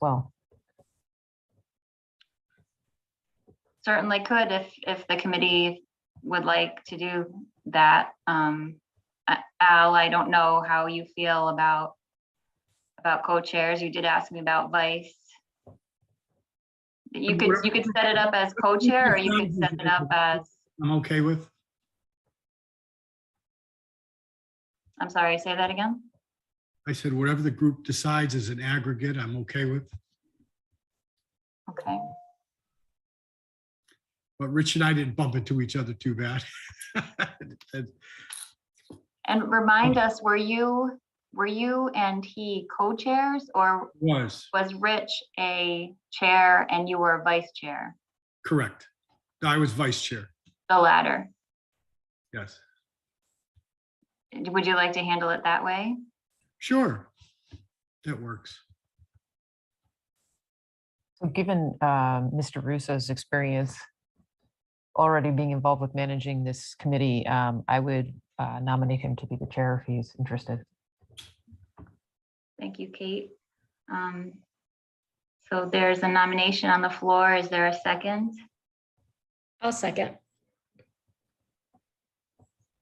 well. Certainly could if the committee would like to do that. Al, I don't know how you feel about co-chairs. You did ask me about vice. You could set it up as co-chair, or you could set it up as. I'm okay with. I'm sorry, say that again. I said, whatever the group decides as an aggregate, I'm okay with. Okay. But Rich and I didn't bump into each other too bad. And remind us, were you and he co-chairs, or Was Rich a chair and you were a vice chair? correct. I was vice chair. The latter. Yes. Would you like to handle it that way? Sure. That works. So given Mr. Russo's experience already being involved with managing this committee, I would nominate him to be the chair if he's interested. Thank you, Kate. So there's a nomination on the floor. Is there a second? I'll second.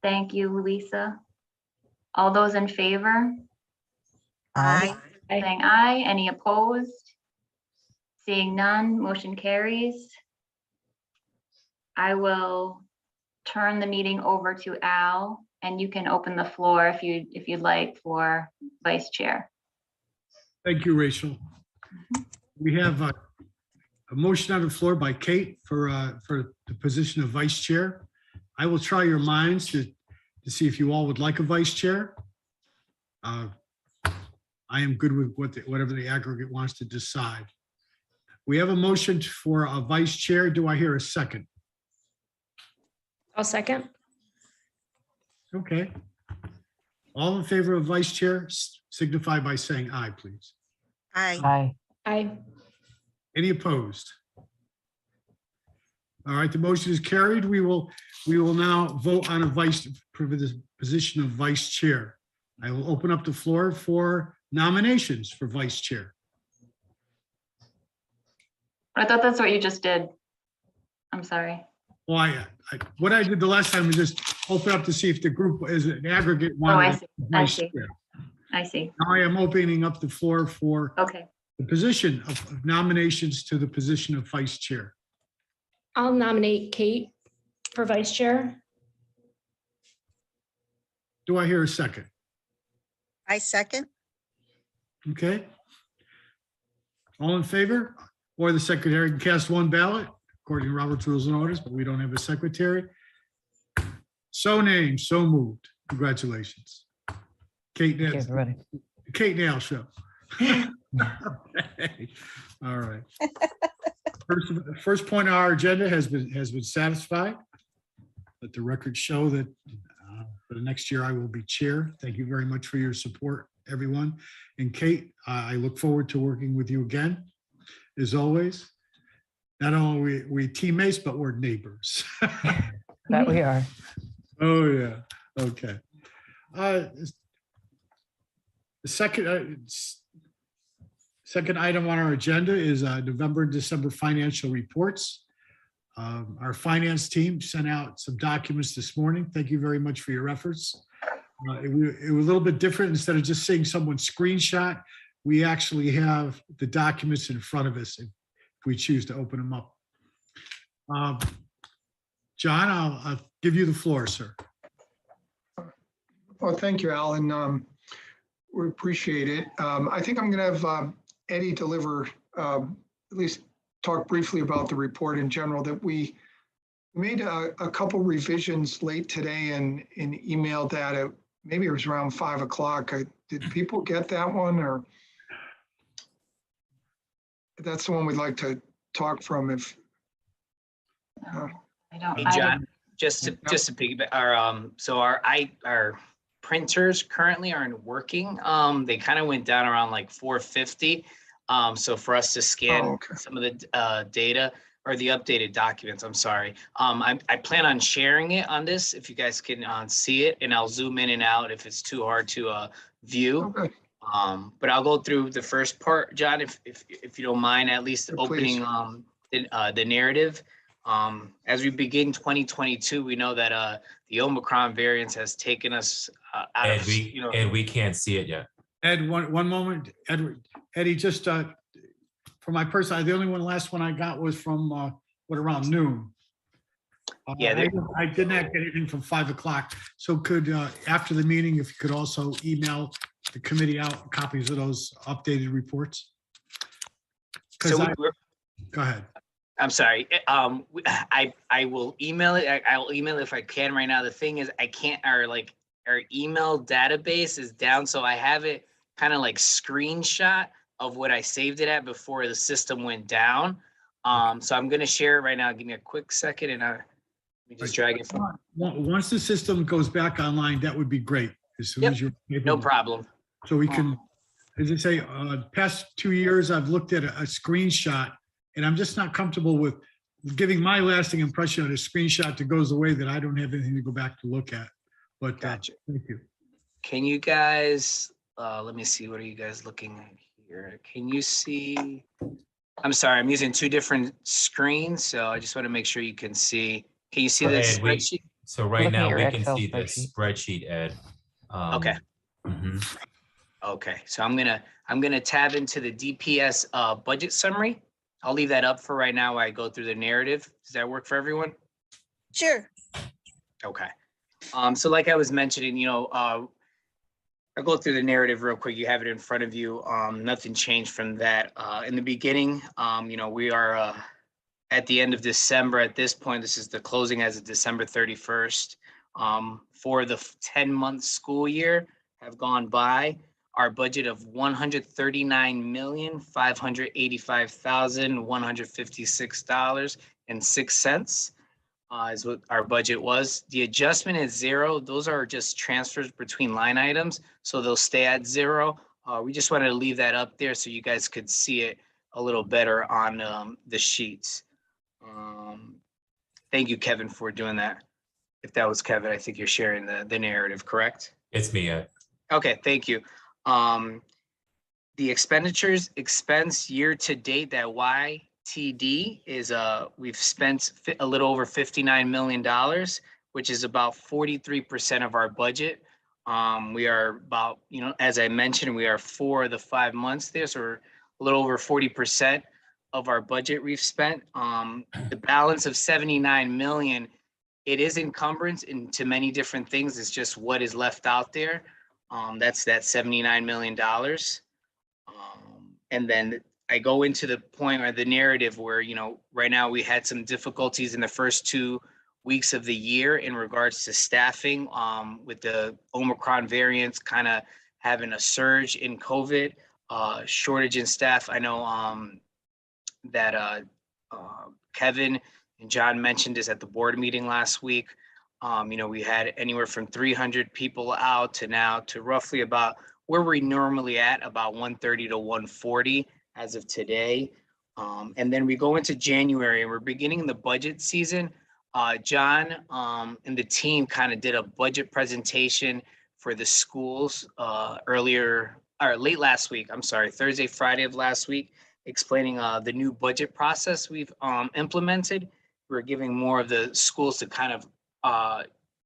Thank you, Louisa. All those in favor? Aye. Saying aye. Any opposed? Seeing none, motion carries. I will turn the meeting over to Al, and you can open the floor if you'd like for vice chair. Thank you, Rachel. We have a motion on the floor by Kate for the position of vice chair. I will try your minds to see if you all would like a vice chair. I am good with whatever the aggregate wants to decide. We have a motion for a vice chair. Do I hear a second? I'll second. Okay. All in favor of vice chair, signify by saying aye, please. Aye. Aye. Aye. Any opposed? All right, the motion is carried. We will now vote on for the position of vice chair. I will open up the floor for nominations for vice chair. I thought that's what you just did. I'm sorry. Well, what I did the last time was just open up to see if the group is an aggregate Oh, I one. see. Vice chair. I see. Now I am opening up the floor for Okay. the position of nominations to the position of vice chair. I'll nominate Kate for vice chair. Do I hear a second? I second. Okay. All in favor? Or the secretary can cast one ballot according to Robert's Rules and Orders, but we don't have a secretary. So named, so moved. Congratulations. Kate, Thank you, everybody. Kate Nail Show. Okay. All right. First point on our agenda has been satisfied. Let the record show that for the next year I will be chair. Thank you very much for your support, everyone. And Kate, I look forward to working with you again, as always. Not only we teammates, but we're neighbors. That we are. Oh, yeah. Okay. The second item on our agenda is November and December financial reports. Our finance team sent out some documents this morning. Thank you very much for your efforts. It was a little bit different. Instead of just seeing someone screenshot, we actually have the documents in front of us if we choose to open them up. John, I'll give you the floor, sir. Well, thank you, Al, we appreciate it. I think I'm going to have Eddie deliver, at least talk briefly about the report in general, that we made a couple revisions late today and emailed that at, maybe it was around 5 o'clock. Did people get that one, or? That's the one we'd like to talk from if. I don't. Hey, John, just to piggyback, our printers currently aren't working. They kind of went down around like 450. So for us to scan some of the data or the updated documents, I'm sorry. I plan on sharing it on this if you guys can see it, and I'll zoom in and out if it's too hard to view. Okay. But I'll go through the first part, John, if you don't mind, at least Yeah, please. opening the narrative. As we begin 2022, we know that the Omicron variant has taken us out And of, we, and we can't see it yet. Ed, one moment, Edward, Eddie, just for my person, the only last one I got was from around noon. Yeah, I did not get anything from 5 o'clock. So could, after the meeting, if you could also email the committee out copies of those updated reports? so Go ahead. I'm sorry. I will email it. I'll email it if I can right now. The thing is, I can't. Our email database is down, so I have it kind of like screenshot of what I saved it at before the system went down. So I'm gonna share it right now. Give me a quick second, and let me just drag it from. Once the system goes back online, that would be great. As soon Yep, as you're able. No problem. So we can, as I say, past 2 years, I've looked at a screenshot and I'm just not comfortable with giving my lasting impression of a screenshot that goes away that I don't have anything to go back to look at. But Gotcha. thank you. Can you guys, let me see, what are you guys looking at here? Can you see? I'm sorry, I'm using two different screens, so I just want to make sure you can see. Can you see So, this Ed, spreadsheet? So right Looking at now your we can Excel see the spreadsheet. spreadsheet, Ed. Okay. Mhm. Okay, so I'm gonna tab into the DPS budget summary. I'll leave that up for right now while I go through the narrative. Does that work for everyone? Sure. Okay. So like I was mentioning, I'll go through the narrative real quick. You have it in front of you. Nothing changed from that. In the beginning, we are at the end of December. At this point, this is the closing as of December 31st. For the 10-month school year have gone by. Our budget of $139,585,156.06 is what our budget was. The adjustment is zero. Those are just transfers between line items, so they'll stay at zero. We just wanted to leave that up there so you guys could see it a little better on the sheets. Thank you, Kevin, for doing that. If that was Kevin, I think you're sharing the narrative, correct? It's me, Ed. Okay, thank you. The expenditures expense year to date, that YTD is we've spent a little over $59 million, which is about 43% of our budget. We are about, as I mentioned, we are for the 5 months there, so we're a little over 40% of our budget we've spent. The balance of 79 million, it is encumbrance into many different things. It's just what is left out there. That's that $79 million. And then I go into the point or the narrative where, right now we had some difficulties in the first 2 weeks of the year in regards to staffing, with the Omicron variants kind of having a surge in COVID, shortage in staff. I know that Kevin and John mentioned this at the board meeting last week. We had anywhere from 300 people out to now to roughly about where we normally at, about 130 to 140 as of today. And then we go into January and we're beginning the budget season. John and the team kind of did a budget presentation for the schools late last week. I'm sorry, Thursday, Friday of last week, explaining the new budget process we've implemented. We're giving more of the schools to kind of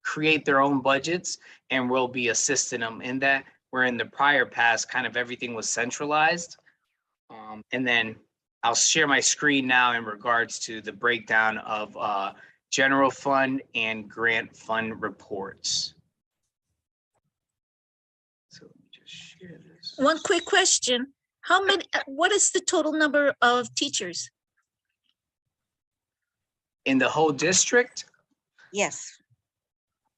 create their own budgets, and we'll be assisting them in that. Where in the prior past, kind of everything was centralized. And then I'll share my screen now in regards to the breakdown of general fund and grant fund reports. So let me just share this. One quick question. How many, what is the total number of teachers? In the whole district, Yes.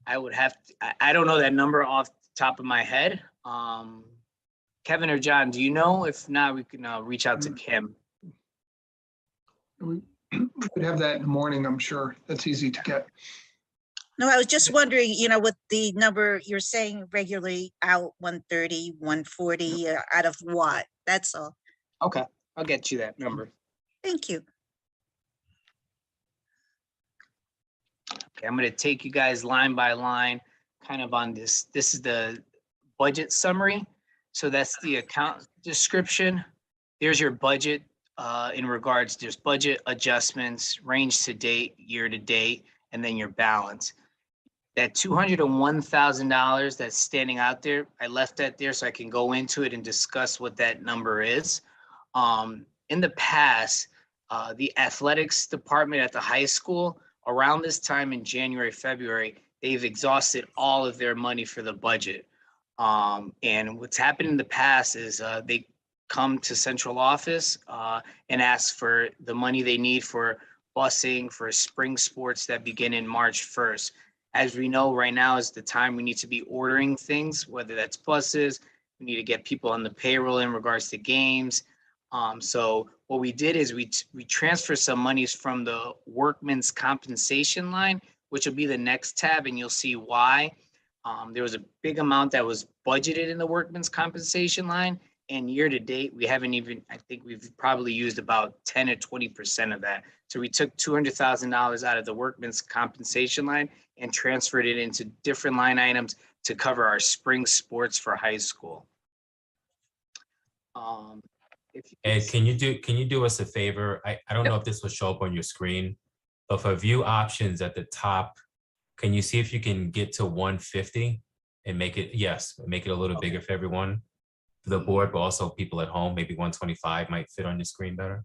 I would have, I don't know that number off the top of my head. Kevin or John, do you know? If not, we can reach out to Kim. We could have that in the morning, I'm sure. That's easy to get. No, I was just wondering, with the number you're saying regularly out 130, 140, out of what? That's all. Okay, I'll get you that number. Thank you. Okay, I'm going to take you guys line by line, kind of on this. This is the budget summary. So that's the account description. There's your budget in regards, there's budget adjustments, range to date, year to date, and then your balance. That $201,000 that's standing out there, I left that there so I can go into it and discuss what that number is. In the past, the athletics department at the high school, around this time in January, February, they've exhausted all of their money for the budget. And what's happened in the past is they come to central office and ask for the money they need for busing for spring sports that begin in March 1st. As we know, right now is the time we need to be ordering things, whether that's buses, we need to get people on the payroll in regards to games. So what we did is we transferred some monies from the workman's compensation line, which will be the next tab, and you'll see why. There was a big amount that was budgeted in the workman's compensation line, and year to date, we haven't even, I think we've probably used about 10 or 20% of that. So we took $200,000 out of the workman's compensation line and transferred it into different line items to cover our spring sports for high school. If you Ed, can you do us a favor? I don't know if this will show up on your screen, but for view options at the top, can you see if you can get to 150 and make it, yes, make it a little bigger for everyone, for the board, but also people at home, maybe 125 might fit on your screen better.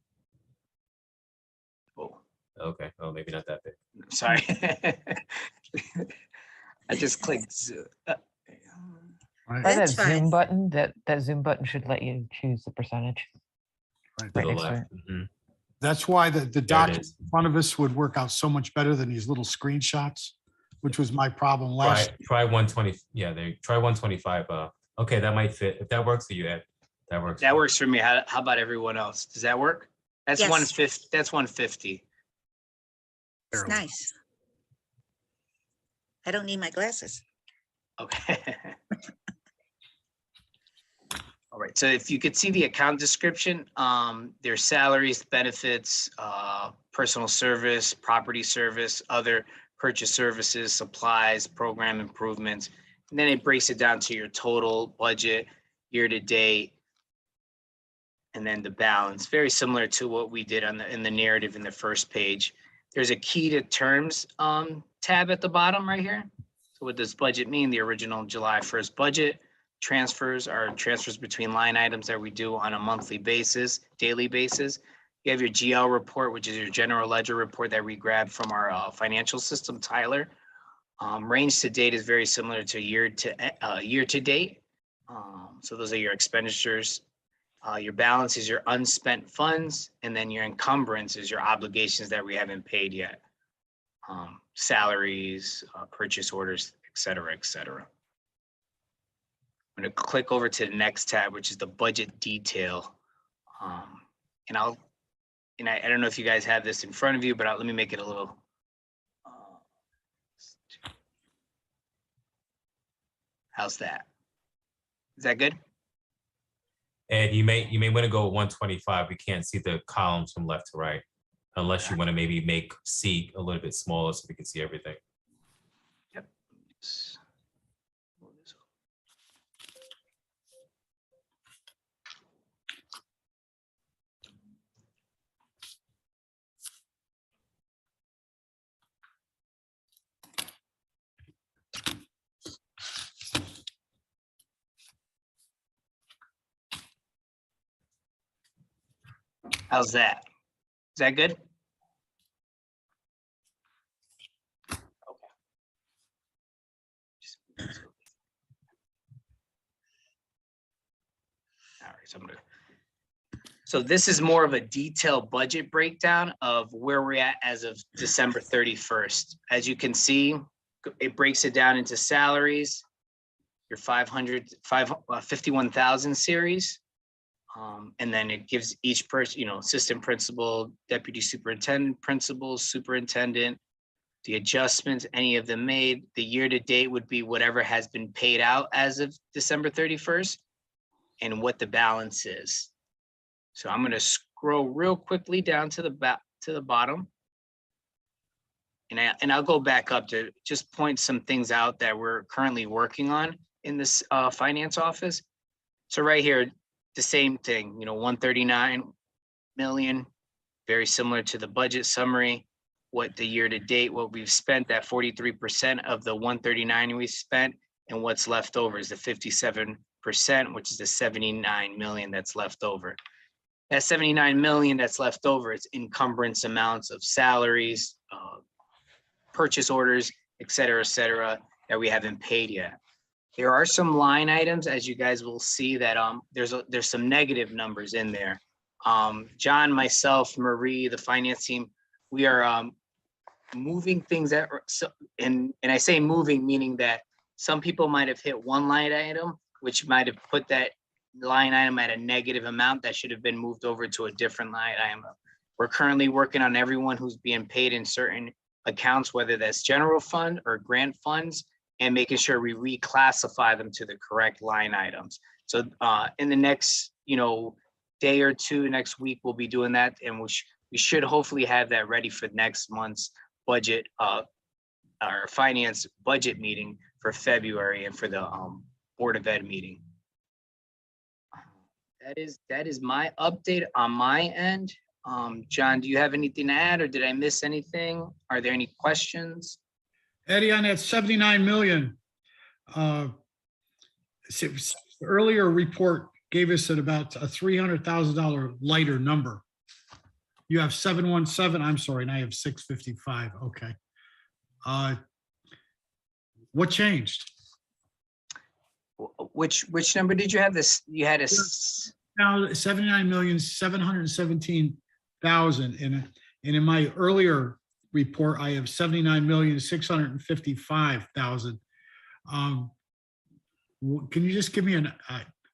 Oh, Okay, well, maybe not that big. sorry. I just clicked. Right, By that That's fine. Zoom button, that Zoom button should let you choose the percentage. right. To Right the next to left. it. Mhm. That's why the document is. in front of us would work out so much better than these little screenshots, which was my problem last. Try 120. Yeah, they try 125. Okay, that might fit. If that works for you, Ed, that works. That works for me. How about everyone else? Does that work? That's Yes. 150. That's 150. It's nice. I don't need my glasses. Okay. All right, so if you could see the account description, there's salaries, benefits, personal service, property service, other purchase services, supplies, program improvements. And then it breaks it down to your total budget, year to date, and then the balance, very similar to what we did in the narrative in the first page. There's a key to terms tab at the bottom right here. So what does budget mean? The original July 1st budget. Transfers are transfers between line items that we do on a monthly basis, daily basis. You have your GL report, which is your general ledger report that we grabbed from our financial system, Tyler. Range to date is very similar to year to date. So those are your expenditures. Your balance is your unspent funds, and then your encumbrance is your obligations that we haven't paid yet. Salaries, purchase orders, et cetera, et cetera. I'm going to click over to the next tab, which is the budget detail. And I don't know if you guys have this in front of you, but let me make it a little. How's that? Is that good? And you may want to go 125. We can't see the columns from left to right, unless you want to maybe make C a little bit smaller so we can see everything. Yep. How's that? Is that good? All right, so this is more of a detailed budget breakdown of where we're at as of December 31st. As you can see, it breaks it down into salaries, your 51,000 series. And then it gives each person, assistant principal, deputy superintendent, principal, superintendent, the adjustments, any of them made. The year to date would be whatever has been paid out as of December 31st and what the balance is. So I'm going to scroll real quickly down to the bottom. And I'll go back up to just point some things out that we're currently working on in this finance office. So right here, the same thing, 139 million, very similar to the budget summary. What the year to date, what we've spent, that 43% of the 139 we spent, and what's left over is the 57%, which is the 79 million that's left over. That 79 million that's left over is encumbrance amounts of salaries, purchase orders, et cetera, that we haven't paid yet. There are some line items, as you guys will see, that there's some negative numbers in there. John, myself, Marie, the finance team, we are moving things that are, and I say moving, meaning that some people might have hit one line item, which might have put that line item at a negative amount that should have been moved over to a different line item. We're currently working on everyone who's being paid in certain accounts, whether that's general fund or grant funds, and making sure we reclassify them to the correct line items. So in the next, day or two, next week, we'll be doing that, and we should hopefully have that ready for next month's budget, our finance budget meeting for February and for the Board of Ed meeting. That is my update on my end. John, do you have anything to add, or did I miss anything? Are there any questions? Eddie, on that 79 million, the earlier report gave us at about a $300,000 lighter number. You have 717, I'm sorry, and I have 655, okay. What changed? Which number did you have? This, you had a, Now, 79,717,000, and in my earlier report, I have 79,655,000. Can you just give me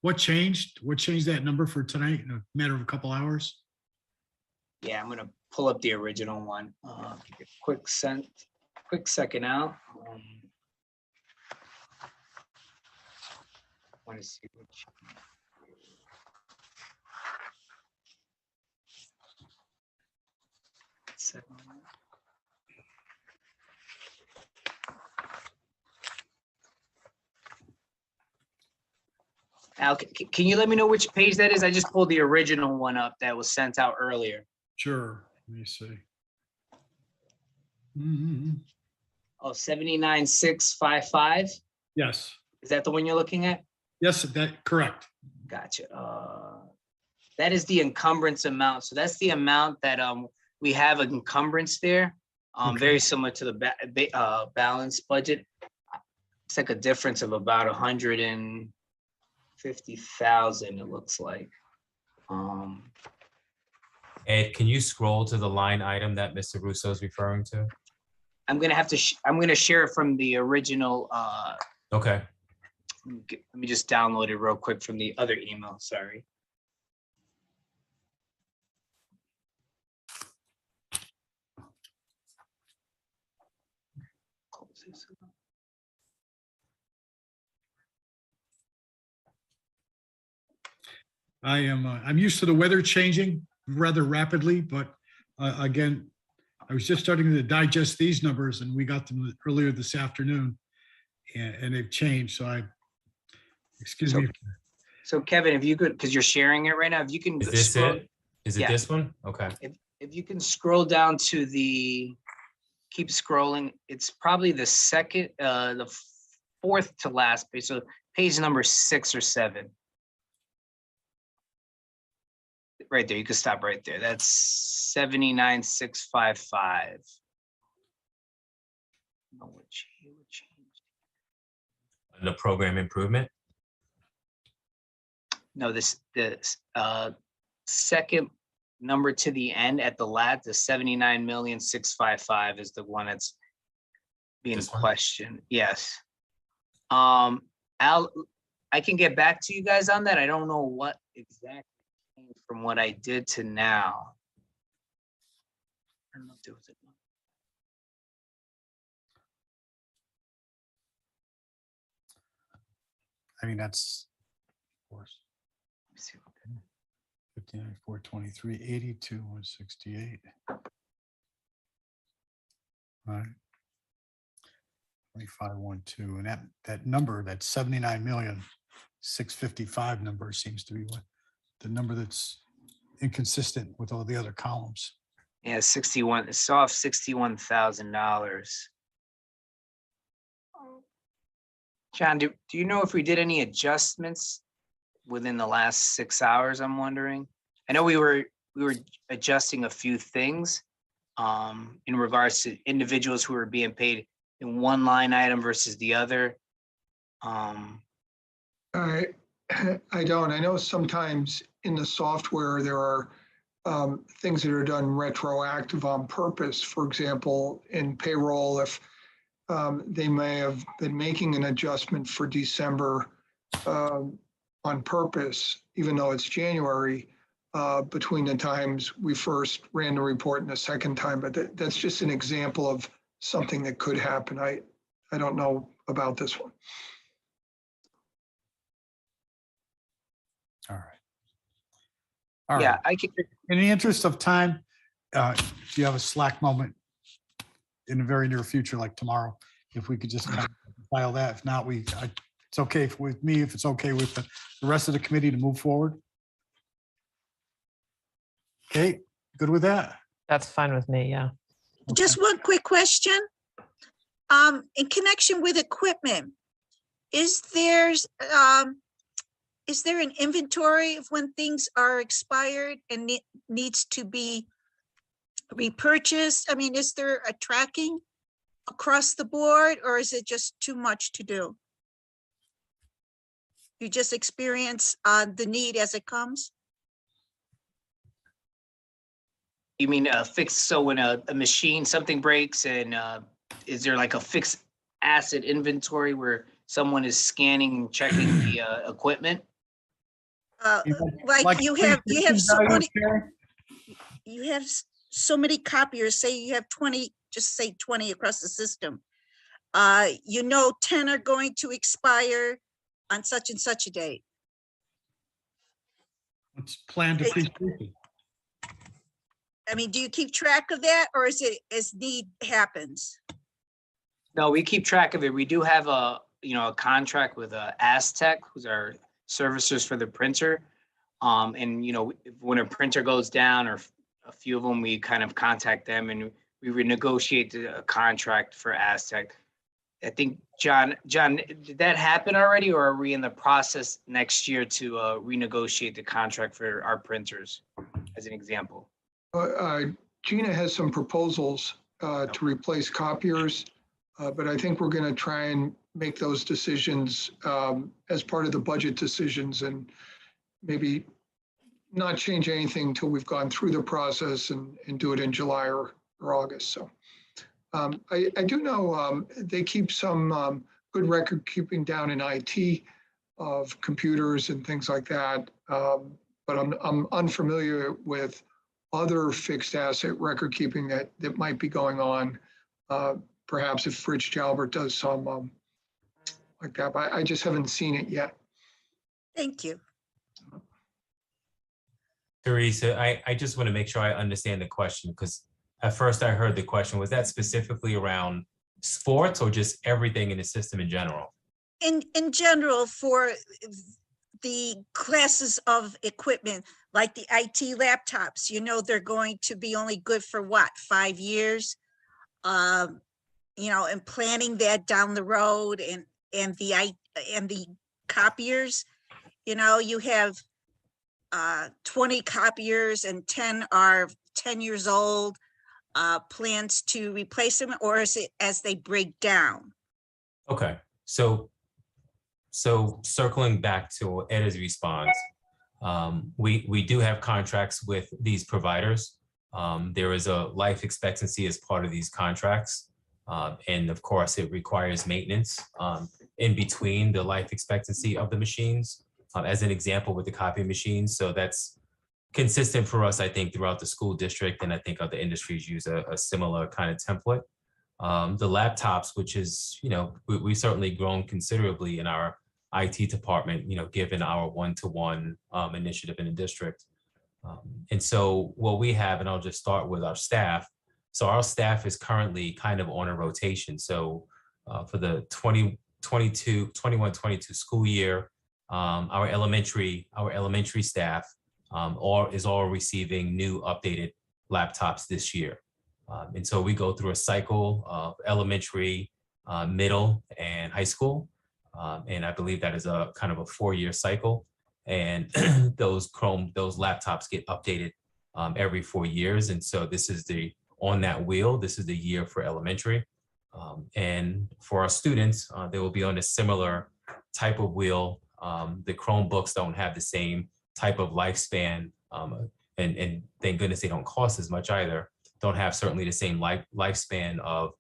what changed? What changed that number for tonight in a matter of a couple hours? yeah, I'm gonna pull up the original one. Give it a quick second out. Want to see which. Al, can you let me know which page that is? I just pulled the original one up that was sent out earlier. Sure, let me see. Oh, 79,655. Yes, Is that the one you're looking at? yes, that correct. Gotcha. That is the encumbrance amount. So that's the amount that we have an encumbrance there. Okay. Very similar to the balance budget. It's like a difference of about 150,000. It looks like. Ed, can you scroll to the line item that Mr. Russo is referring to? I'm gonna have to. I'm gonna share it from the original. Okay. Let me just download it real quick from the other email. Sorry. I'm used to the weather changing rather rapidly, but again, I was just starting to digest these numbers and we got them earlier this afternoon and they've changed. So excuse me. So Kevin, if you could, because you're sharing it right now, if you can. Is this scroll- it? Is it Yeah. this one? Okay. If you can scroll down to keep scrolling, it's probably the fourth to last page. So page number 6 or 7. Right there, you can stop right there. That's 79,655. Oh, what changed? The program improvement? No, the second number to the end at the the 79,655 is the one that's being This one? questioned. Yes. Al, I can get back to you guys on that. I don't know what exactly changed from what I did to now. I don't know if there was a. I mean, that's, of course, Let me see. 59, 423, 82, 168. All right. 25, 12, and that number, that 79 million, 655 number seems to be what the number that's inconsistent with all the other columns. Yeah, 61, it's off $61,000. John, do you know if we did any adjustments within the last 6 hours? I'm wondering. I know we were adjusting a few things in regards to individuals who were being paid in one line item versus the other. I don't. I know sometimes in the software, there are things that are done retroactive on purpose. For example, in payroll, if they may have been making an adjustment for December on purpose, even though it's January, between the times we first ran the report and the second time. But that's just an example of something that could happen. I don't know about this one. All right. All Yeah, right. I could. In the interest of time, if you have a Slack moment in the very near future, like tomorrow, if we could just kind of file that. If not, it's okay with me, if it's okay with the rest of the committee to move forward. Okay, good with that? That's fine with me, yeah. Just one quick question. In connection with equipment, is there an inventory of when things are expired and needs to be repurchased? I mean, is there a tracking across the board, or is it just too much to do? You just experience the need as it comes? You mean a fixed, so when a machine, something breaks and is there like a fixed asset inventory where someone is scanning and checking the equipment? Like you have so many, you have so many copiers, say you have 20, just say 20 across the system. 10 are going to expire on such and such a date. It's planned depreciation. I mean, do you keep track of that, or is it as need happens? No, we keep track of it. We do have a contract with Aztec, who's our servicers for the printer. And when a printer goes down, or a few of them, we kind of contact them and we renegotiate a contract for Aztec. I think, John, did that happen already, or are we in the process next year to renegotiate the contract for our printers, as an example? Gina has some proposals to replace copiers, but I think we're going to try and make those decisions as part of the budget decisions, and maybe not change anything until we've gone through the process and do it in July or August. So I do know they keep some good record keeping down in IT of computers and things like that, but I'm unfamiliar with other fixed asset record keeping that might be going on. Perhaps if Rich Jalbert does some like that, but I just haven't seen it yet. Thank you. Teresa, I just want to make sure I understand the question, because at first I heard the question, was that specifically around sports or just everything in the system in general? In general, for the classes of equipment, like the IT laptops, they're going to be only good for what, 5 years? And planning that down the road, and the copiers, you have 20 copiers and 10 are 10 years old, plans to replace them, or is it as they break down? Okay, so circling back to Eda's response, we do have contracts with these providers. There is a life expectancy as part of these contracts. And of course, it requires maintenance in between the life expectancy of the machines, as an example with the copy machines. So that's consistent for us, I think, throughout the school district. And I think other industries use a similar kind of template. The laptops, which is, we've certainly grown considerably in our IT department, given our one-to-one initiative in the district. And so what we have, and I'll just start with our staff. So our staff is currently kind of on a rotation. So for the 21-22 school year, our elementary staff is all receiving new updated laptops this year. And so we go through a cycle of elementary, middle, and high school. And I believe that is a kind of a 4-year cycle. And those laptops get updated every 4 years. And so this is on that wheel, this is the year for elementary. And for our students, they will be on a similar type of wheel. The Chromebooks don't have the same type of lifespan. And thank goodness they don't cost as much either. Don't have certainly the same lifespan of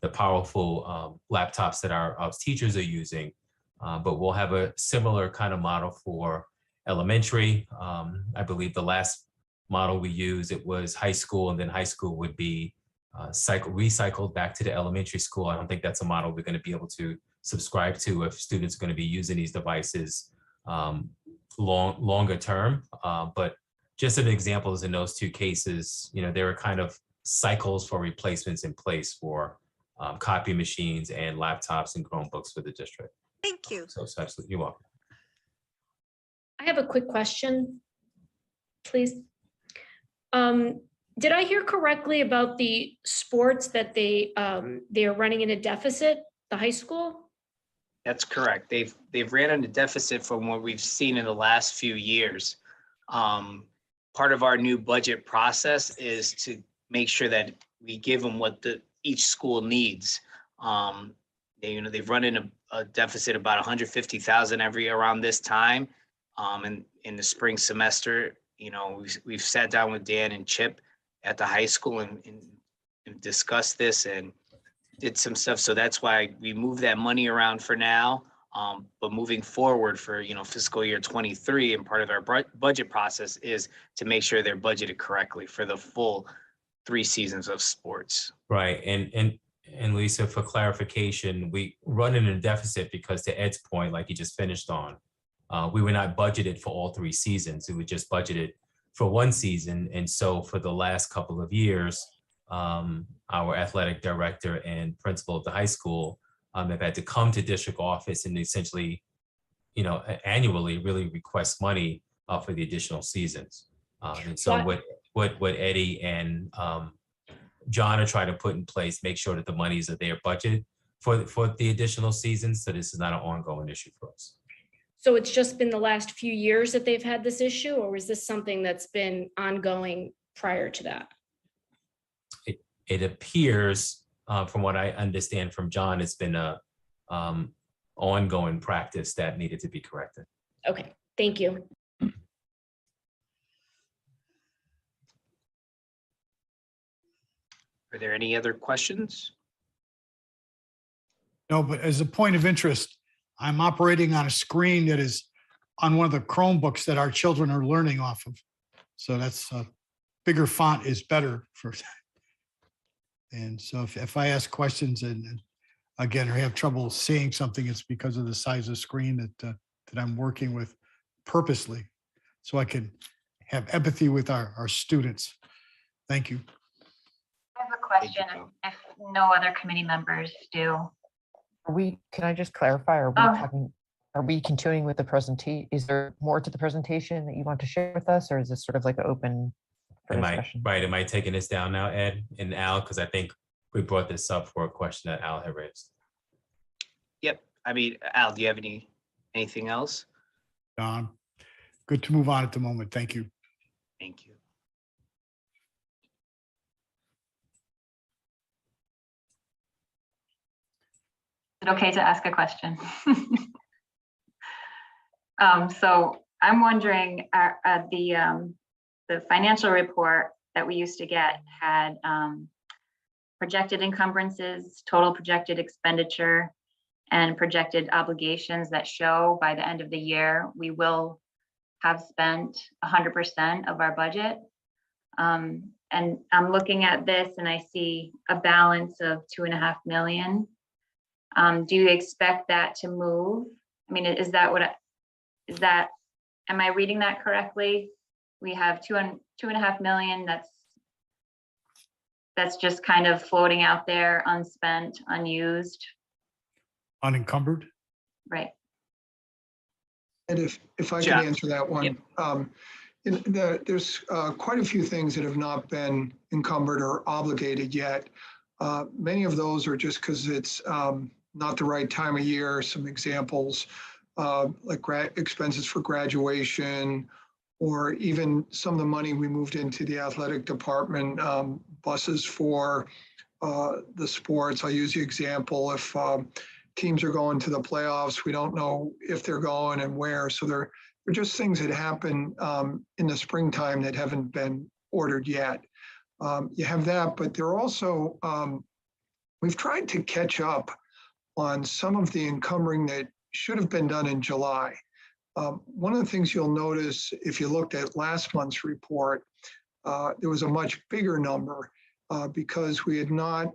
the powerful laptops that our teachers are using. But we'll have a similar kind of model for elementary. I believe the last model we used, it was high school, and then high school would be recycled back to the elementary school. I don't think that's a model we're going to be able to subscribe to if students are going to be using these devices longer term. But just an example is in those two cases, there are kind of cycles for replacements in place for copy machines and laptops and Chromebooks for the district. Thank you. So it's absolutely, you're welcome. I have a quick question, please. Did I hear correctly about the sports that they are running in a deficit, the high school? That's correct. They've ran in a deficit from what we've seen in the last few years. Part of our new budget process is to make sure that we give them what each school needs. They've run in a deficit about 150,000 around this time. And in the spring semester, we've sat down with Dan and Chip at the high school and discussed this and did some stuff. So that's why we moved that money around for now. But moving forward for, fiscal year 23, and part of our budget process is to make sure they're budgeted correctly for the full 3 seasons of sports. Right. And Lisa, for clarification, we run in a deficit because, to Ed's point, like he just finished on, we were not budgeted for all 3 seasons. It was just budgeted for 1 season. And so for the last couple of years, our athletic director and principal of the high school have had to come to district office and essentially, annually really request money for the additional seasons. And so what Eddie and John are trying to put in place, make sure that the monies are there budgeted for the additional seasons. So this is not an ongoing issue for us. So it's just been the last few years that they've had this issue, or is this something that's been ongoing prior to that? It appears, from what I understand from John, it's been a ongoing practice that needed to be corrected. Okay, thank you. Are there any other questions? No, but as a point of interest, I'm operating on a screen that is on one of the Chromebooks that our children are learning off of. So that's bigger font is better for. And so if I ask questions and again, I have trouble seeing something, it's because of the size of screen that I'm working with purposely, so I can have empathy with our students. Thank you. I have a question if no other committee members do. Can I just clarify, are we continuing with the presentation? Is there more to the presentation that you want to share with us, or is this sort of like an open for discussion? Am I taking this down now, Ed and Al? Because I think we brought this up for a question that Al had raised. Yep. I mean, Al, do you have anything else? Good to move on at the moment. Thank you. Thank you. Is it okay to ask a question? So I'm wondering, the financial report that we used to get had projected encumbrances, total projected expenditure, and projected obligations that show by the end of the year we will have spent 100% of our budget. And I'm looking at this and I see a balance of $2.5 million. Do you expect that to move? I mean, am I reading that correctly? We have $2.5 million that's just kind of floating out there, unspent, unused. Unencumbered? Right. And if I can John. answer that one. Yep. There's quite a few things that have not been encumbered or obligated yet. Many of those are just because it's not the right time of year. Some examples, like expenses for graduation, or even some of the money we moved into the athletic department, buses for the sports. I'll use the example, if teams are going to the playoffs, we don't know if they're going and where. So they're just things that happen in the springtime that haven't been ordered yet. You have that, but there are also, we've tried to catch up on some of the encumbering that should have been done in July. One of the things you'll notice if you looked at last month's report, there was a much bigger number because we had not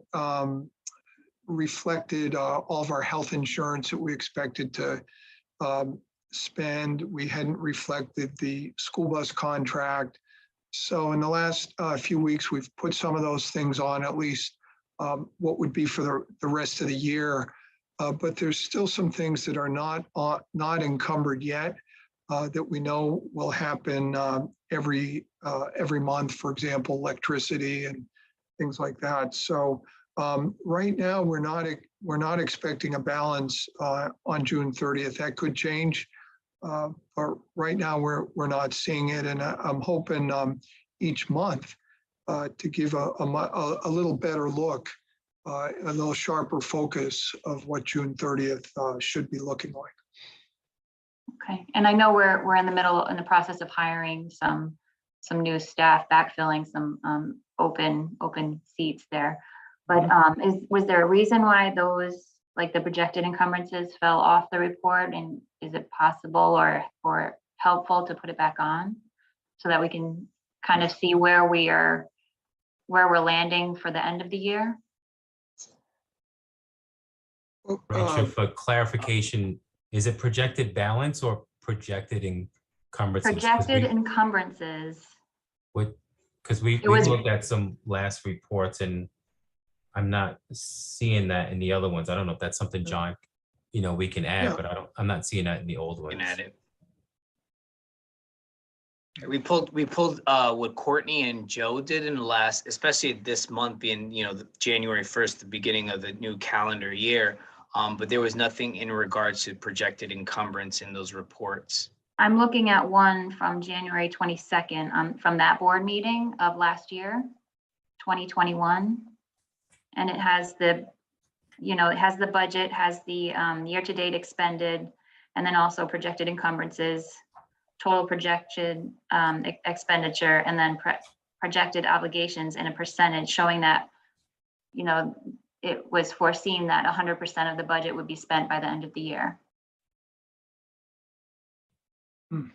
reflected all of our health insurance that we expected to spend. We hadn't reflected the school bus contract. So in the last few weeks, we've put some of those things on, at least what would be for the rest of the year. But there's still some things that are not encumbered yet that we know will happen every month, for example, electricity and things like that. So right now, we're not expecting a balance on June 30th. That could change, but right now we're not seeing it, and I'm hoping each month to give a little better look, a little sharper focus of what June 30th should be looking like. Okay, and I know we're in the process of hiring some new staff, backfilling some open seats there. But was there a reason why those, like the projected encumbrances, fell off the report? And is it possible or helpful to put it back on so that we can kind of see where we're landing for the end of the year? Rachel, for clarification, is it projected balance or projected encumbrances? Projected encumbrances. Because we looked at some last reports and I'm not seeing that in the other ones. I don't know if that's something, John, we can add, but I'm not seeing that in the old ones. Can add it. We pulled what Courtney and Joe did in the last, especially this month being, the January 1st, the beginning of the new calendar year. But there was nothing in regards to projected encumbrance in those reports. I'm looking at one from January 22nd from that board meeting of last year, 2021. And it has the budget, has the year-to-date expended, and then also projected encumbrances, total projected expenditure, and then projected obligations in a percentage, showing that, it was foreseen that 100% of the budget would be spent by the end of the year. You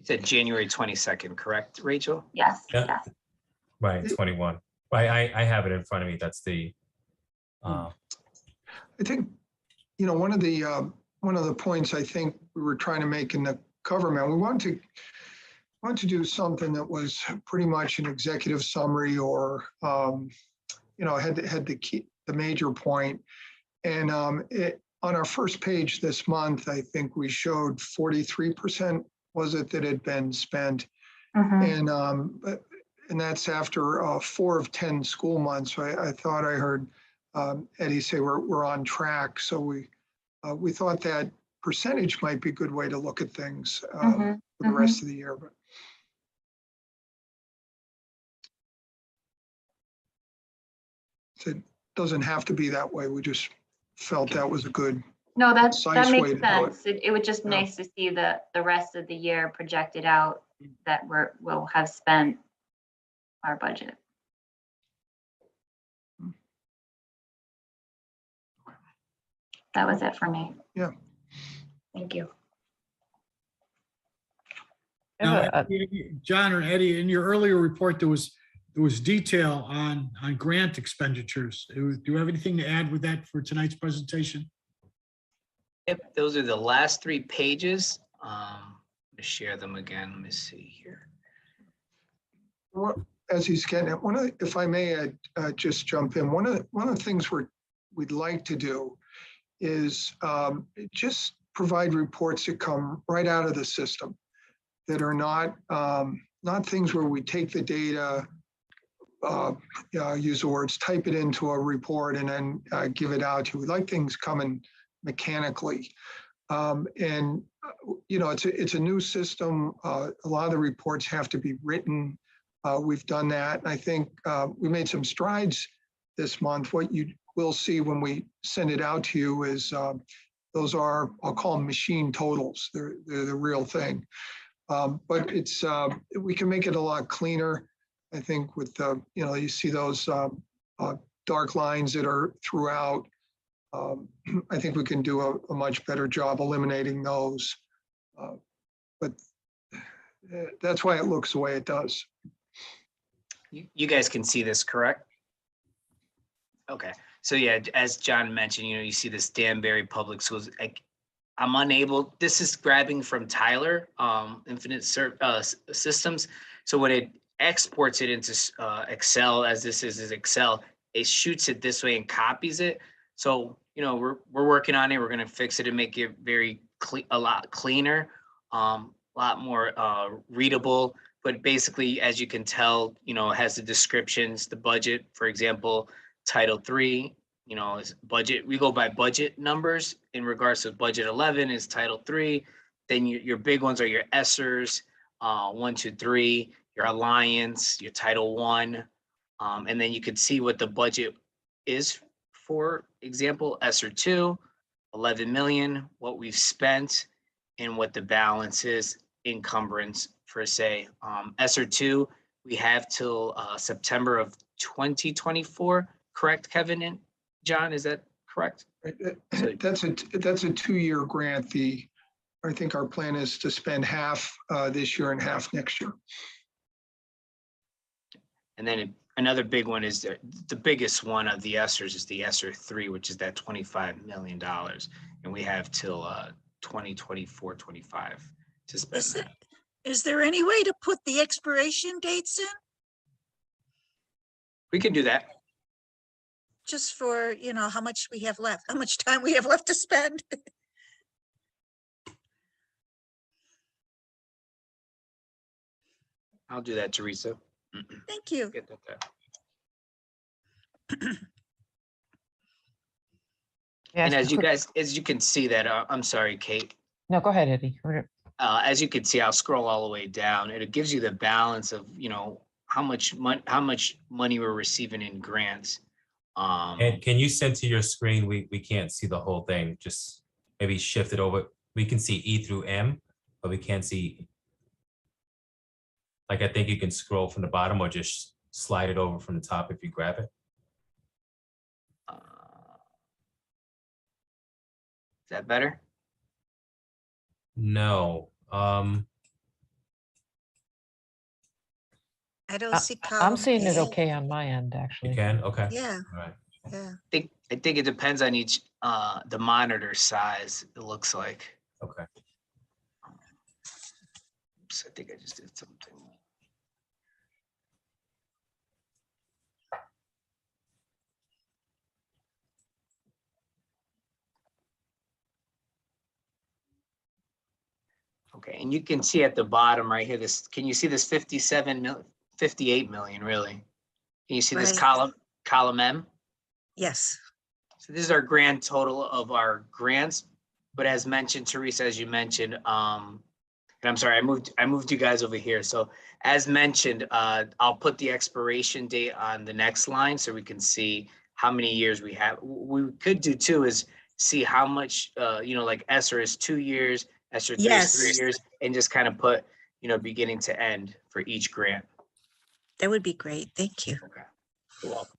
said January 22nd, correct, Rachel? Yes. Yeah. Yes. Right, 21. I have it in front of me. That's the. I think, one of the points I think we were trying to make in the government, we wanted to do something that was pretty much an executive summary or, had the major point. And on our first page this month, I think we showed 43% was it that had been spent. Mm-hmm. And that's after 4 of 10 school months. So I thought I heard Eddie say we're on track. So we thought that percentage might be a good way to look at things for the rest of the year. But it doesn't have to be that way. We just felt that was a good. No, that way makes sense. It would just nice to see the rest of the year projected out that we'll have spent our budget. That was it for me. Yeah. Thank you. Now, John or Eddie, in your earlier report, there was detail on grant expenditures. Do you have anything to add with that for tonight's presentation? Yep, those are the last 3 pages. To share them again. Let me see here. as he's getting it, if I may just jump in, one of the things we'd like to do is just provide reports that come right out of the system that are not things where we take the data, use the words, type it into a report and then give it out to you. We like things coming mechanically. It's a new system. A lot of the reports have to be written. We've done that. And I think we made some strides this month. What you will see when we send it out to you is those are, I'll call them machine totals. They're the real thing. But we can make it a lot cleaner. I think with you see those dark lines that are throughout. I think we can do a much better job eliminating those. But that's why it looks the way it does. You guys can see this, correct? Okay, so yeah, as John mentioned, you see this Danbury Public Schools. I'm unable, this is grabbing from Tyler, Infinite Systems. So when it exports it into Excel, as this is Excel, it shoots it this way and copies it. So, we're working on it. We're going to fix it and make it a lot cleaner, a lot more readable. But basically, as you can tell, it has the descriptions, the budget, for example, Title III, is budget. We go by budget numbers. In regards to budget 11 is Title III. Then your big ones are your ESSERs, 1, 2, 3, your Alliance, your Title I. And then you can see what the budget is. For example, ESSER 2, 11 million, what we've spent and what the balance is, encumbrance for say. ESSER 2, we have till September of 2024, correct, Kevin and John, is that correct? That's a 2-year grant. I think our plan is to spend half this year and half next year. And then another big one is the biggest one of the ESSERs is the ESSER 3, which is that $25 million. And we have till 2024, 25 to spend that. Is there any way to put the expiration dates in? We can do that. Just for, how much we have left, how much time we have left to spend? I'll do that, Teresa. Thank you. Get that there. And as you can see that, I'm sorry, Kate. No, go ahead, Eddie. As you can see, I'll scroll all the way down and it gives you the balance of, how much money we're receiving in grants. And can you send to your screen? We can't see the whole thing. Just maybe shift it over. We can see E through M, but we can't see. Like, I think you can scroll from the bottom or just slide it over from the top if you grab it. Is that better? No. I don't see. I'm seeing it A. okay on my end, You actually. can? Okay. Yeah, All right. yeah. I think it depends on each, the monitor size, it looks like. Okay. Oops, I think I just did something. Okay, and you can see at the bottom right here, can you see this 58 million, really? Can you see this Right. column M? Yes. So this is our grand total of our grants, but as mentioned, Teresa, as you mentioned, and I'm sorry, I moved you guys over here. So as mentioned, I'll put the expiration date on the next line so we can see how many years we have. What we could do too is see how much, like ESSER is 2 years, ESSER 3 is 3 years, and just kind of put, beginning to end for each grant. That would be great. Thank you. Okay, you're welcome.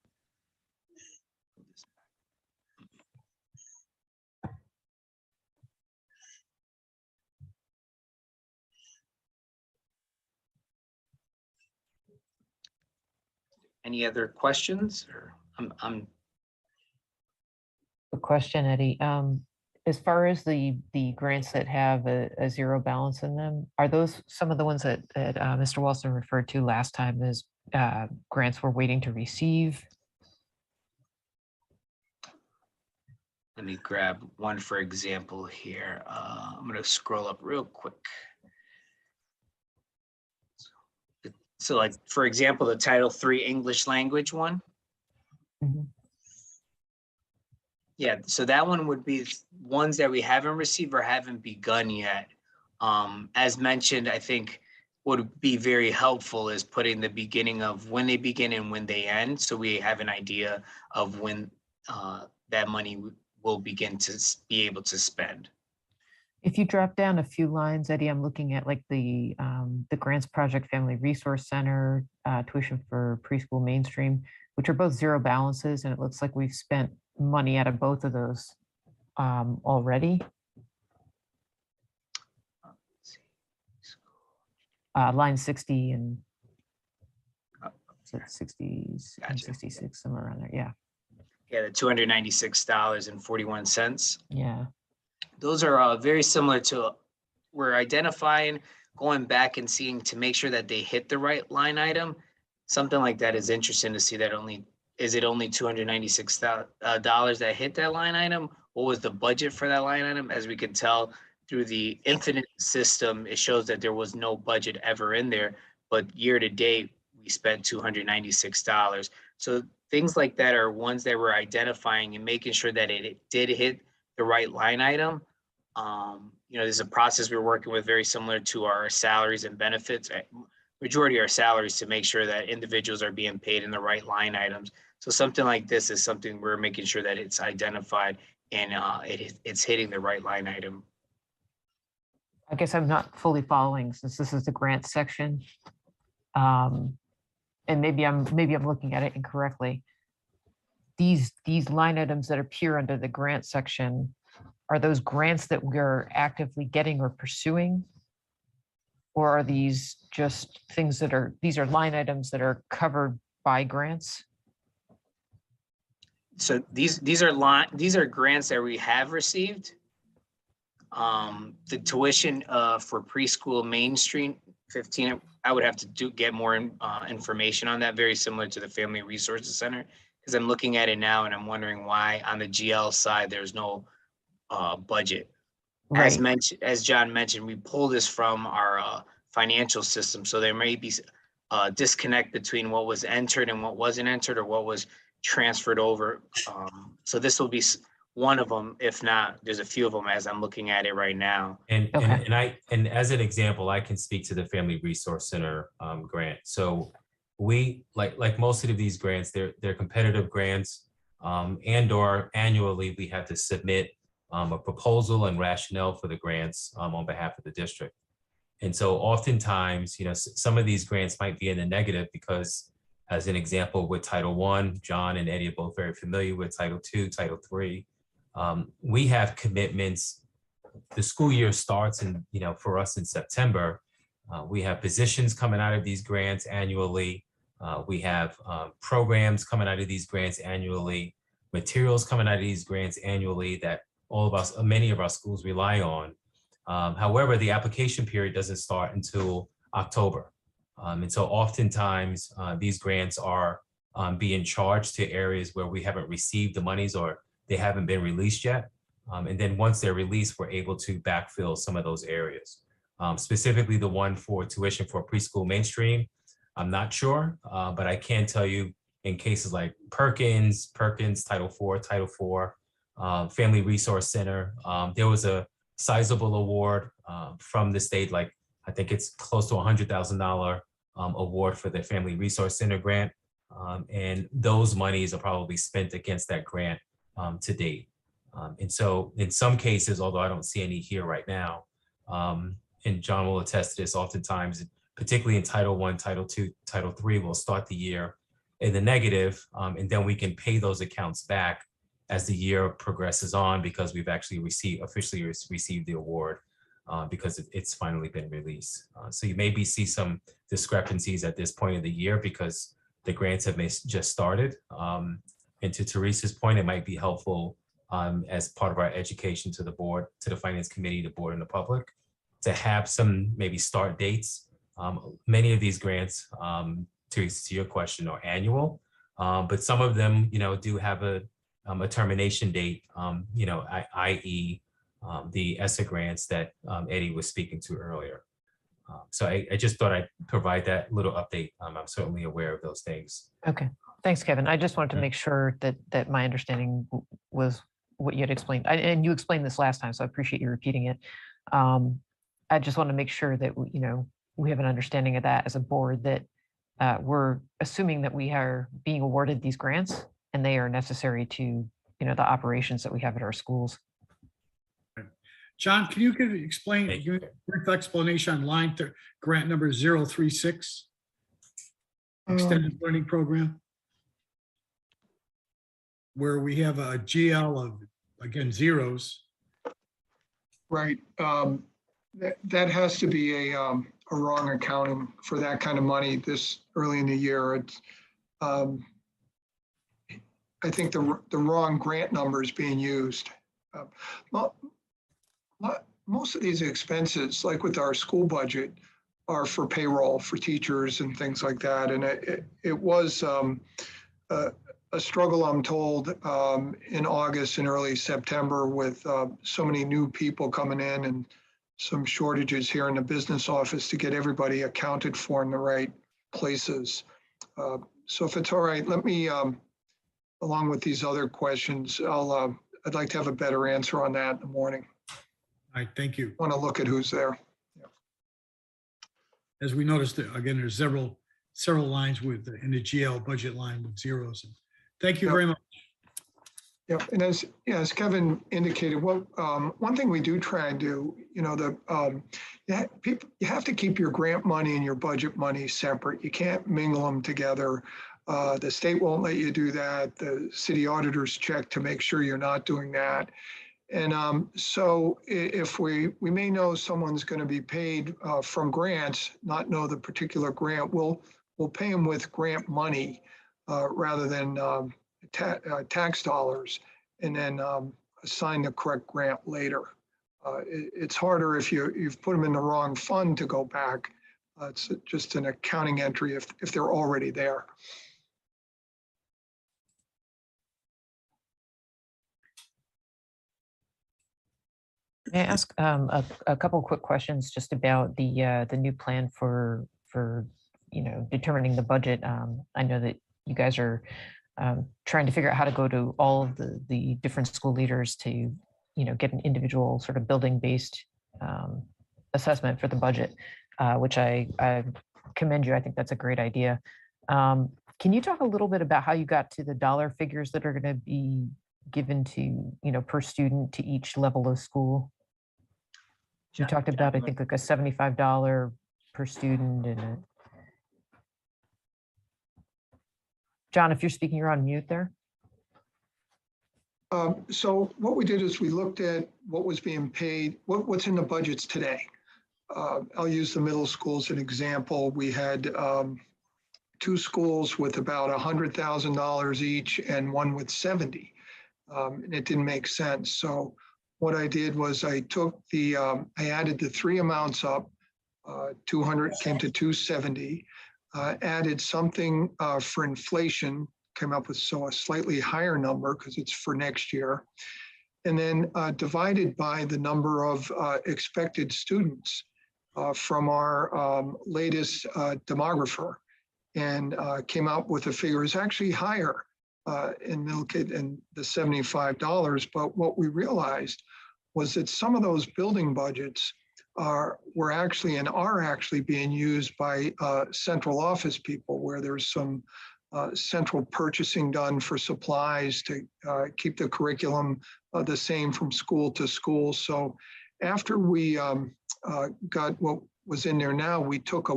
Any other questions? Or I'm Good question, Eddie. As far as the grants that have a zero balance in them, are those some of the ones that Mr. Wilson referred to last time as grants we're waiting to receive. Let me grab one for example here. I'm going to scroll up real quick. So like, for example, the Title III English language one. Mhm. Yeah, so that one would be ones that we haven't received or haven't begun yet. As mentioned, I think what would be very helpful is putting the beginning of when they begin and when they end. So we have an idea of when that money will begin to be able to spend. If you drop down a few lines, Eddie, I'm looking at like the Grants Project Family Resource Center, tuition for preschool mainstream, which are both zero balances, and it looks like we've spent money out of both of those already. Line 60 and 60s and Gotcha. 66, somewhere around there. Yeah. Yeah, the $296.41. Yeah. Those are very similar to, we're identifying, going back and seeing to make sure that they hit the right line item. Something like that is interesting to see that is it only $296 that hit that line item? What was the budget for that line item? As we can tell through the infinite system, it shows that there was no budget ever in there, but year to date, we spent $296. So things like that are ones that we're identifying and making sure that it did hit the right line item. There's a process we're working with very similar to our salaries and benefits. Majority of our salaries to make sure that individuals are being paid in the right line items. So something like this is something we're making sure that it's identified and it's hitting the right line item. I guess I'm not fully following since this is the grant section. And maybe I'm looking at it incorrectly. These line items that appear under the grant section, are those grants that we're actively getting or pursuing? Or are these just things these are line items that are covered by grants? So these are grants that we have received. The tuition for preschool mainstream 15, I would have to get more information on that, very similar to the Family Resources Center, because I'm looking at it now and I'm wondering why on the GL side there's no budget. Right. As John mentioned, we pull this from our financial system, so there may be a disconnect between what was entered and what wasn't entered, or what was transferred over. So this will be one of them. If not, there's a few of them as I'm looking at it right now. And Okay. and as an example, I can speak to the Family Resource Center grant. So we like most of these grants, they're competitive grants, and/or annually we have to submit a proposal and rationale for the grants on behalf of the district. And so oftentimes, some of these grants might be in the negative because, as an example, with Title I, John and Eddie are both very familiar with Title II, Title III. We have commitments. The school year starts for us in September. We have positions coming out of these grants annually. We have programs coming out of these grants annually, materials coming out of these grants annually that many of our schools rely on. However, the application period doesn't start until October. And so oftentimes these grants are being charged to areas where we haven't received the monies or they haven't been released yet. And then once they're released, we're able to backfill some of those areas. Specifically the one for tuition for preschool mainstream, I'm not sure, but I can tell you in cases like Perkins, Title IV, Family Resource Center, there was a sizable award from the state, like I think it's close to $100,000 award for the Family Resource Center grant. And those monies are probably spent against that grant to date. And so in some cases, although I don't see any here right now, and John will attest to this, oftentimes, particularly in Title I, Title II, Title III, we'll start the year in the negative, and then we can pay those accounts back as the year progresses on because we've actually officially received the award because it's finally been released. So you maybe see some discrepancies at this point of the year because the grants have just started. And to Teresa's point, it might be helpful as part of our education to the board, to the Finance Committee, the board, and the public, to have some maybe start dates. Many of these grants to your question, are annual. But some of them, do have a termination date, i.e. The ESSA grants that Eddie was speaking to earlier. So I just thought I'd provide that little update. I'm certainly aware of those things. Okay, thanks, Kevin. I just wanted to make sure that my understanding was what you had explained. And you explained this last time, so I appreciate you repeating it. I just want to make sure that, we have an understanding of that as a board, that we're assuming that we are being awarded these grants and they are necessary to, the operations that we have at our schools. John, can you explain, Thank give you. a brief explanation on line grant number 036? Extended Learning Program? Where we have a GL of, again, zeros. Right. That has to be a wrong accounting for that kind of money this early in the year. It's, I think the wrong grant number is being used. Most of these expenses, like with our school budget, are for payroll for teachers and things like that. And it was a struggle, I'm told, in August and early September with so many new people coming in and some shortages here in the business office to get everybody accounted for in the right places. So if it's all right, let me, along with these other questions, I'd like to have a better answer on that in the morning. All right, thank you. Want to look at who's there. As we noticed, again, there's several lines with in the GL budget line with zeros. Thank you Yep. very much. Yeah, and as Kevin indicated, one thing we do try and do, you have to keep your grant money and your budget money separate. You can't mingle them together. The state won't let you do that. The city auditors check to make sure you're not doing that. And so if we may know someone's going to be paid from grants, not know the particular grant, we'll pay them with grant money rather than tax dollars, and then assign the correct grant later. It's harder if you've put them in the wrong fund to go back. It's just an accounting entry if they're already there. May I ask a couple quick questions just about the new plan for determining the budget? I know that you guys are trying to figure out how to go to all of the different school leaders to get an individual sort of building-based assessment for the budget, which I commend you. I think that's a great idea. Can you talk a little bit about how you got to the dollar figures that are going to be given to per student to each level of school? You talked about, I think, like a $75 per student and John, if you're speaking, you're on mute there. So what we did is we looked at what was being paid, what's in the budgets today. I'll use the middle school as an example. We had two schools with about $100,000 each and one with 70. And it didn't make sense. So what I did was I added the three amounts up, 200 came to 270, added something for inflation, came up with a slightly higher number because it's for next year, and then divided by the number of expected students from our latest demographer, and came out with a figure is actually higher in middle kid and the $75. But what we realized was that some of those building budgets were actually and are actually being used by central office people, where there's some central purchasing done for supplies to keep the curriculum the same from school to school. So after we got what was in there now, we took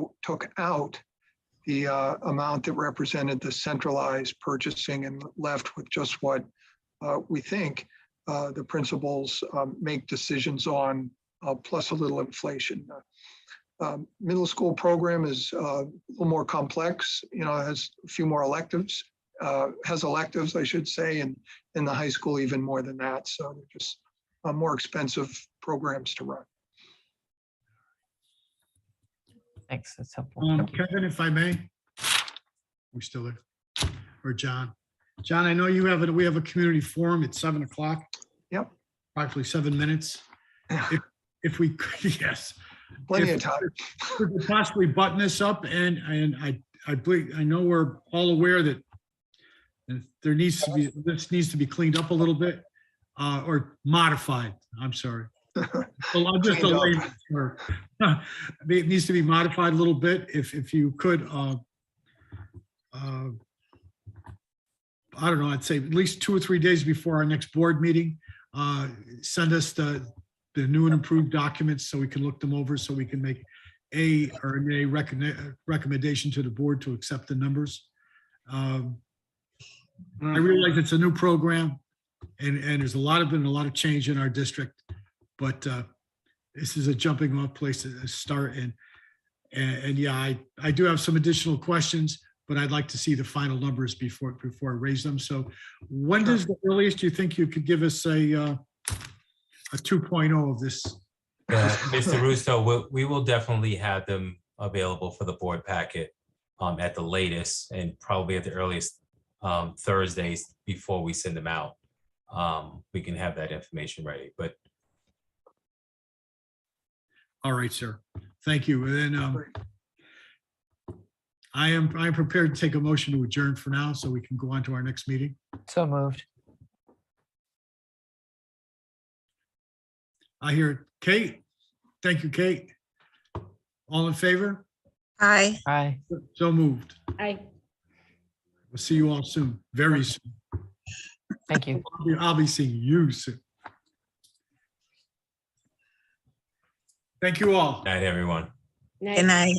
out the amount that represented the centralized purchasing and left with just what we think the principals make decisions on, plus a little inflation. Middle school program is a little more complex, has a few more electives, has electives, I should say, and in the high school, even more than that. So they're just more expensive programs to run. Thanks, that's helpful. Thank you. Kevin, if I may. We still there? Or John? John, I know you have, we have a community forum at 7 o'clock. Yep. Approximately 7 minutes. If we could, yes. Plenty If of time. we could possibly button this up, and I believe, I know we're all aware that there needs to be, this needs to be cleaned up a little bit, or modified, I'm sorry. Well, I'm just a Cleaned up. layman, sir. It needs to be modified a little bit, if you could, I don't know, I'd say at least 2 or 3 days before our next board meeting, send us the new and improved documents so we can look them over, so we can make a recommendation to the board to accept the numbers. I realize it's a new program, and there's been a lot of change in our district, but this is a jumping off place to start. And yeah, I do have some additional questions, but I'd like to see the final numbers before I raise them. So when does the earliest you think you could give us a 2.0 of this? Mr. Russo, we will definitely have them available for the board packet at the latest, and probably at the earliest Thursdays before we send them out. We can have that information ready, but All right, sir. Thank you. And then I am prepared to take a motion to adjourn for now, so we can go on to our next meeting. So moved. I hear Kate. Thank you, Kate. All in favor? Aye. Aye. So moved. I, We'll see you all soon, very soon. Thank you. I'll be seeing you soon. Thank you all. night, everyone. night. Good night.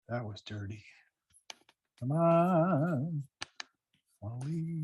That was dirty. Come on. Molly.